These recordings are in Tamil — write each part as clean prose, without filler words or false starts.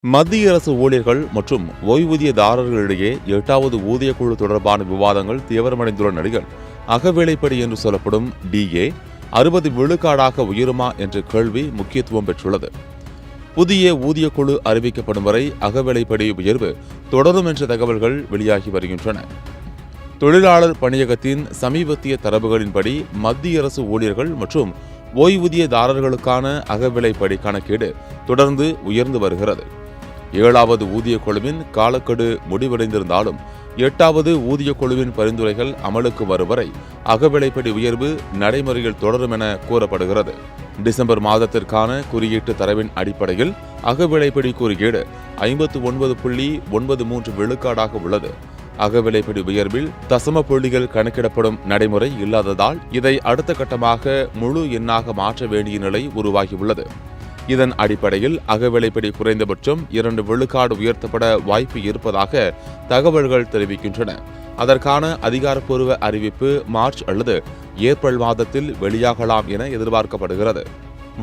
மத்திய அரசு ஊழியர்கள் மற்றும் ஓய்வூதியதாரர்களிடையே 8வது ஊதியக்குழு தொடர்பான விவாதங்கள் தீவிரமடைந்துள்ள நிலையில் அகவேலைப்படி என்று சொல்லப்படும் DA 60 விழுக்காடாக உயருமா என்ற கேள்வி முக்கியத்துவம் பெற்றுள்ளது. புதிய ஊதியக்குழு அறிவிக்கப்படும் வரை அகவேலைப்படி உயர்வு தொடரும் என்ற தகவல்கள் வெளியாகி வருகின்றன. தொழிலாளர் பணியகத்தின் சமீபத்திய தரவுகளின்படி மத்திய அரசு ஊழியர்கள் மற்றும் ஓய்வூதியதாரர்களுக்கான அகவிலைப்படி கணக்கீடு தொடர்ந்து உயர்ந்து வருகிறது. 7வது ஊதியக்குழுவின் காலக்கெடு முடிவடைந்திருந்தாலும் 8வது ஊதியக்குழுவின் பரிந்துரைகள் அமலுக்கு வரும் வரை அகவிலைப்படி உயர்வு நடைமுறையில் தொடரும் என கூறப்படுகிறது. டிசம்பர் மாதத்திற்கான குறியீட்டு தரவின் அடிப்படையில் அகவிலைப்படி குறியீடு 59.93 விழுக்காடாக உள்ளது. அகவிலைப்படி உயர்வில் தசம புள்ளிகள் கணக்கிடப்படும் நடைமுறை இல்லாததால் இதை அடுத்த கட்டமாக முழு எண்ணாக மாற்ற வேண்டிய நிலை உருவாகியுள்ளது. இதன் அடிப்படையில் அகவிலைப்படி குறைந்தபட்சம் 2 விழுக்காடு உயர்த்தப்பட வாய்ப்பு இருப்பதாக தகவல்கள் தெரிவிக்கின்றன. அதற்கான அதிகாரப்பூர்வ அறிவிப்பு மார்ச் அல்லது ஏப்ரல் மாதத்தில் வெளியாகலாம் என எதிர்பார்க்கப்படுகிறது.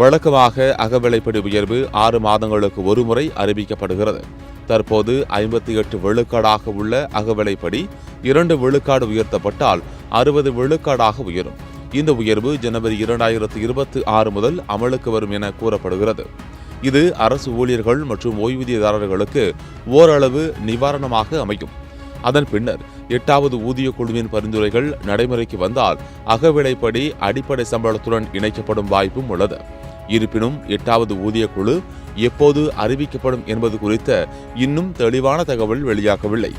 வழக்கமாக அகவிலைப்படி உயர்வு 6 மாதங்களுக்கு ஒருமுறை அறிவிக்கப்படுகிறது. தற்போது 58 விழுக்காடாக உள்ள அகவிலைப்படி 2 விழுக்காடு உயர்த்தப்பட்டால் 60 விழுக்காடாக உயரும். இந்த உயர்வு ஜனவரி 2026 முதல் அமலுக்கு வரும் என கூறப்படுகிறது. இது அரசு ஊழியர்கள் மற்றும் ஓய்வூதியதாரர்களுக்கு ஓரளவு நிவாரணமாக அமையும். அதன் பின்னர் 8வது ஊதியக்குழுவின் பரிந்துரைகள் நடைமுறைக்கு வந்தால் அகவிலைப்படி அடிப்படை சம்பளத்துடன் இணைக்கப்படும் வாய்ப்பும் உள்ளது. இருப்பினும் 8வது ஊதியக்குழு எப்போது அறிவிக்கப்படும் என்பது குறித்த இன்னும் தெளிவான தகவல் வெளியாகவில்லை.